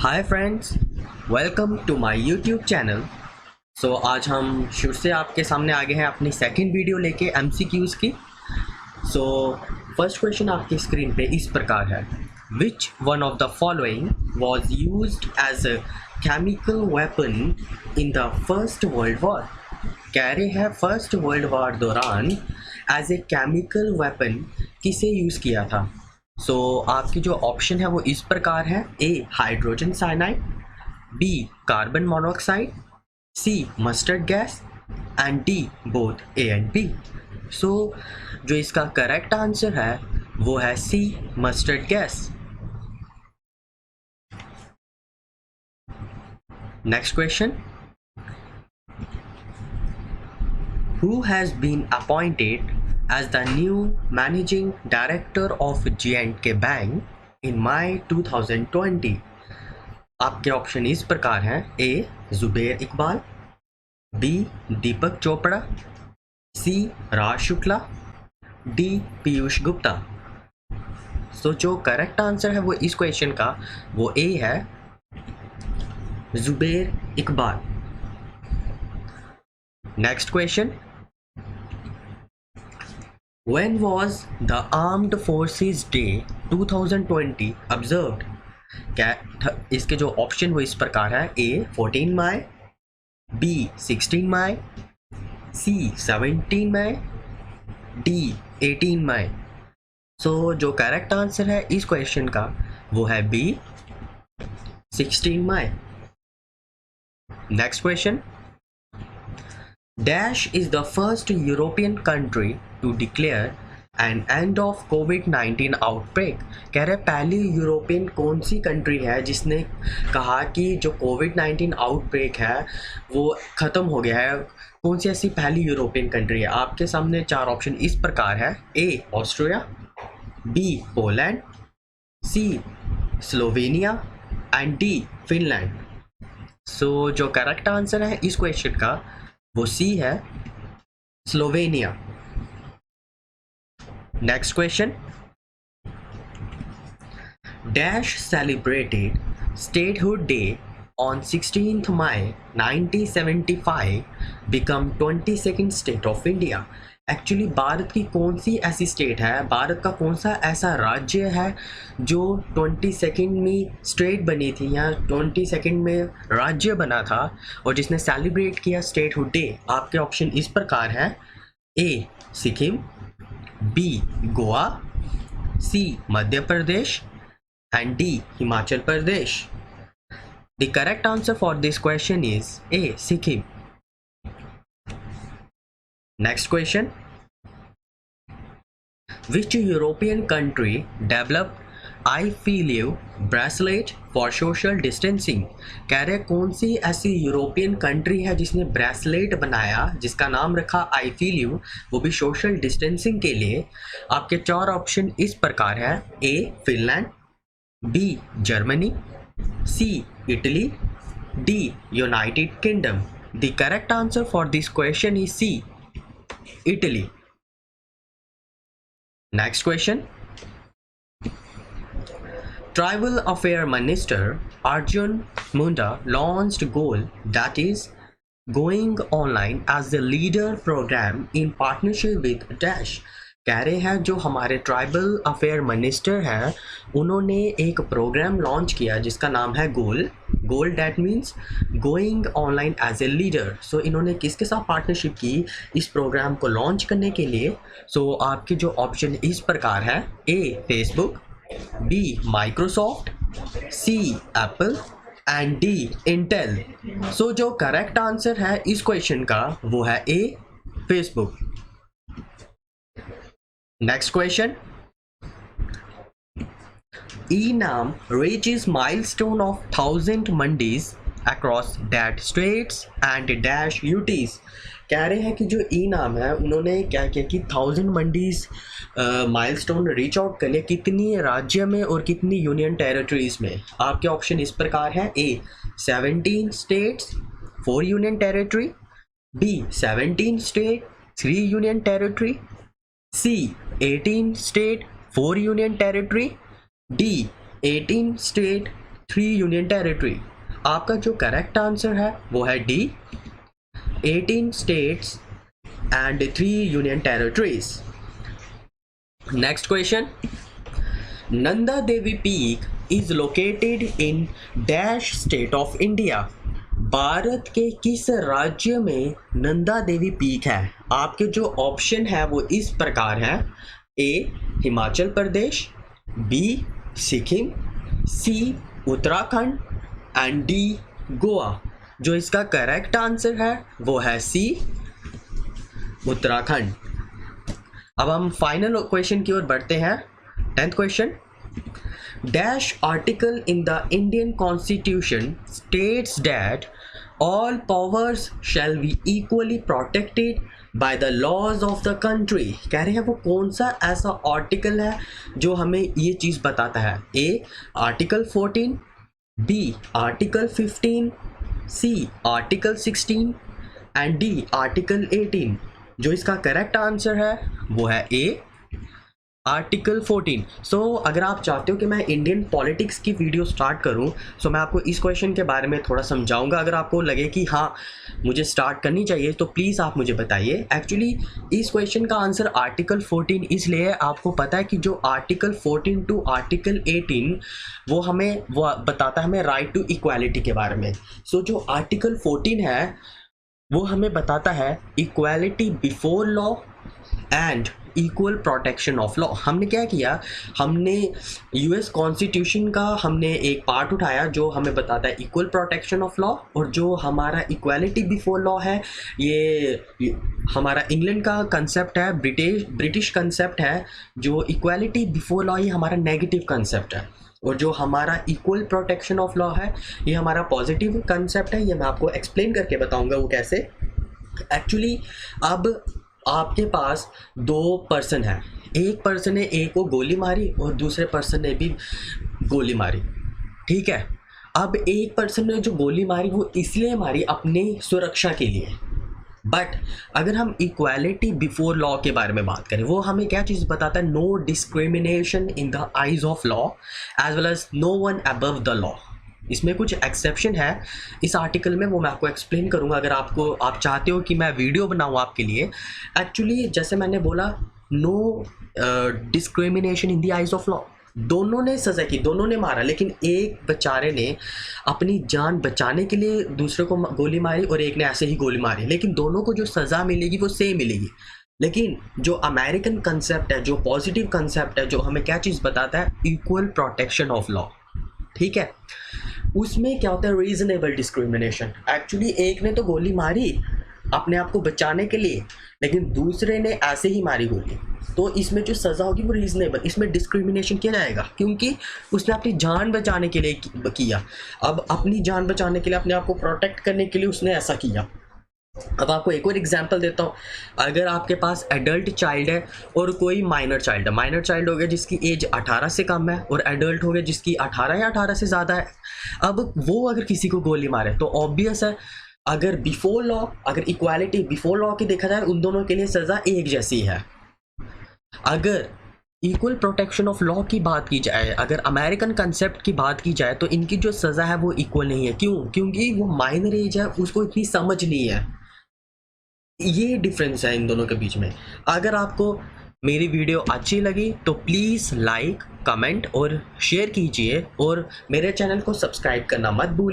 Hi friends, welcome to my YouTube channel. आज हम फिर से आपके सामने आ गए हैं अपनी सेकंड वीडियो लेके एमसीक्यूज़ की। फर्स्ट क्वेश्चन आपकी स्क्रीन पे इस प्रकार है, which one of the following was used as a chemical weapon in the first world war. कह रहे हैं फर्स्ट वर्ल्ड वॉर दौरान एज ए केमिकल वेपन किसे यूज़ किया था। आपकी जो ऑप्शन है वो इस प्रकार है, A hydrogen cyanide, B carbon monoxide, C mustard gas and D both A and B. जो इसका करेक्ट आंसर है वो है C mustard gas. Next question, who has been appointed as the new managing director of J&K Bank in May 2020। आपके option इस प्रकार हैं, ए Zubair Iqbal, B दीपक चोपड़ा, सी राज Shukla, D Piyush Gupta. जो करेक्ट आंसर है वो इस क्वेश्चन का वो ए है, Zubair Iqbal. Next question, When was the Armed Forces Day 2020 observed? क्या इसके जो ऑप्शन वो इस प्रकार है, ए 14 मई, बी 16 मई, सी 17 मई, डी 18 मई। जो करेक्ट आंसर है इस क्वेश्चन का वो है बी 16 मई। Next question, Dash is the first European country to declare an end of COVID-19 outbreak। कह रहे पहली यूरोपियन कौन सी कंट्री है जिसने कहा कि जो कोविड-19 आउटब्रेक है वो ख़त्म हो गया है। कौन सी ऐसी पहली यूरोपियन कंट्री है? आपके सामने चार ऑप्शन इस प्रकार है, A Austria, B Poland, C Slovenia and D Finland. जो करेक्ट आंसर है इस क्वेश्चन का वो सी है, Slovenia. Next question, dash celebrated statehood day on 16th May 1975 become 22nd state of India. Actually Bharat की कौन सी ऐसी स्टेट है, भारत का कौन सा ऐसा राज्य है जो 22nd में स्टेट बनी थी या 22nd में राज्य बना था और जिसने सेलिब्रेट किया स्टेटहुड डे? आपके ऑप्शन इस प्रकार है, A Sikkim, B Goa, C Madhya Pradesh and D Himachal Pradesh. The correct answer for this question is A Sikkim. Next question, which European country developed I Feel You bracelet for social distancing? कह रहे कौन सी ऐसी यूरोपियन कंट्री है जिसने ब्रेसलेट बनाया जिसका नाम रखा I Feel You, वो भी सोशल डिस्टेंसिंग के लिए। आपके चार ऑप्शन इस प्रकार है, A Finland, B Germany, C Italy, D United Kingdom. The correct answer for this question is C Italy. Next question, Tribal Affairs Minister Arjun Munda launched goal that is going online as the leader program in partnership with Dash। कह रहे हैं जो हमारे tribal affair minister हैं उन्होंने एक programme launch किया जिसका नाम है GOAL that means going online as a leader. इन्होंने किसके साथ पार्टनरशिप की इस प्रोग्राम को लॉन्च करने के लिए? आपके जो ऑप्शन इस प्रकार है, A Facebook, B Microsoft, C Apple and D Intel. जो करेक्ट आंसर है इस क्वेश्चन का वो है A Facebook. Next question, E-NAM reaches milestone of 1000 mandis across that states and dash UTs। कह रहे हैं कि जो E-NAM है उन्होंने क्या किया कि 1000 मंडीज माइलस्टोन रीच आउट कर लिया, कितनी राज्य में और कितनी यूनियन टेरिटरीज में? आपके ऑप्शन इस प्रकार है, A 17 states 4 union territory, B 17 state 3 union territory, C 18 state 4 union territory, D 18 state 3 union territory. आपका जो करेक्ट आंसर है वो है D, 18 states and 3 union territories. Next question, Nanda Devi peak is located in dash state of India. Bharat के किस राज्य में Nanda Devi peak है? आपके जो ऑप्शन है वो इस प्रकार है, A Himachal Pradesh, B Sikkim, C Uttarakhand and D Goa. जो इसका करेक्ट आंसर है वो है सी उत्तराखंड। अब हम फाइनल क्वेश्चन की ओर बढ़ते हैं। 10th question, dash article in the Indian constitution states that all powers shall be equally protected by the laws of the country। कह रहे हैं वो कौन सा ऐसा आर्टिकल है जो हमें ये चीज़ बताता है? A article 14, B article 15, C article 16 and D article 18। जो इसका करेक्ट आंसर है वो है ए आर्टिकल 14। सो अगर आप चाहते हो कि मैं इंडियन पॉलिटिक्स की वीडियो स्टार्ट करूं, सो मैं आपको इस क्वेश्चन के बारे में थोड़ा समझाऊंगा। अगर आपको लगे कि हाँ मुझे स्टार्ट करनी चाहिए तो प्लीज़ आप मुझे बताइए। एक्चुअली इस क्वेश्चन का आंसर आर्टिकल 14 इसलिए आपको पता है कि जो आर्टिकल 14 टू आर्टिकल 18 वो बताता है हमें राइट टू इक्वालिटी के बारे में। सो जो आर्टिकल 14 है वो हमें बताता है equality before law and equal protection of law. हमने क्या किया, हमने यूएस कॉन्स्टिट्यूशन का हमने एक पार्ट उठाया जो हमें बताता है इक्वल प्रोटेक्शन ऑफ लॉ, और जो हमारा इक्वालिटी बिफोर लॉ है ये हमारा इंग्लैंड का कंसेप्ट है, ब्रिटिश कंसेप्ट है। जो इक्वालिटी बिफोर लॉ ये हमारा नेगेटिव कंसेप्ट है, और जो हमारा इक्वल प्रोटेक्शन ऑफ लॉ है ये हमारा पॉजिटिव कंसेप्ट है। ये मैं आपको एक्सप्लेन करके बताऊंगा वो कैसे। एक्चुअली अब आपके पास 2 पर्सन है, एक पर्सन ने ए को गोली मारी और दूसरे पर्सन ने भी गोली मारी, ठीक है। अब एक पर्सन ने जो गोली मारी वो इसलिए मारी अपनी सुरक्षा के लिए, बट अगर हम इक्वालिटी बिफोर लॉ के बारे में बात करें वो हमें क्या चीज़ बताता है, no discrimination in the eyes of law as well as no one above the law. इसमें कुछ एक्सेप्शन है इस आर्टिकल में, वो मैं आपको एक्सप्लेन करूंगा अगर आप चाहते हो कि मैं वीडियो बनाऊं आपके लिए। एक्चुअली जैसे मैंने बोला no discrimination in the eyes of law, दोनों ने सज़ा की, दोनों ने मारा, लेकिन एक बेचारे ने अपनी जान बचाने के लिए दूसरे को गोली मारी और एक ने ऐसे ही गोली मारी, लेकिन दोनों को जो सज़ा मिलेगी वो सेम मिलेगी। लेकिन जो अमेरिकन कंसेप्ट है, जो पॉजिटिव कंसेप्ट है, जो हमें क्या चीज़ बताता है, इक्वल प्रोटेक्शन ऑफ लॉ, ठीक है। उसमें क्या होता है, रीजनेबल डिस्क्रिमिनेशन। एक्चुअली एक ने तो गोली मारी अपने आप को बचाने के लिए, लेकिन दूसरे ने ऐसे ही मारी गोली, तो इसमें जो सज़ा होगी वो रीजनेबल, इसमें डिस्क्रिमिनेशन किया जाएगा क्योंकि उसने अपनी जान बचाने के लिए किया। अब अपनी जान बचाने के लिए, अपने आप को प्रोटेक्ट करने के लिए उसने ऐसा किया। अब आपको एक और एग्जांपल देता हूँ। अगर आपके पास एडल्ट चाइल्ड है और कोई माइनर चाइल्ड है, माइनर चाइल्ड हो गया जिसकी एज 18 से कम है और एडल्ट हो गया जिसकी 18 या 18 से ज़्यादा है। अब वो अगर किसी को गोली मारे तो ऑब्वियस है, अगर बिफोर लॉ, अगर इक्वालिटी बिफोर लॉ की देखा जाए उन दोनों के लिए सज़ा एक जैसी है। अगर इक्वल प्रोटेक्शन ऑफ लॉ की बात की जाए, अगर अमेरिकन कंसेप्ट की बात की जाए तो इनकी जो सज़ा है वो इक्वल नहीं है। क्यों? क्योंकि वो माइनर एज है, उसको इतनी समझ नहीं है। ये डिफरेंस है इन दोनों के बीच में। अगर आपको मेरी वीडियो अच्छी लगी तो प्लीज़ लाइक, कमेंट और शेयर कीजिए, और मेरे चैनल को सब्सक्राइब करना मत भूलिए।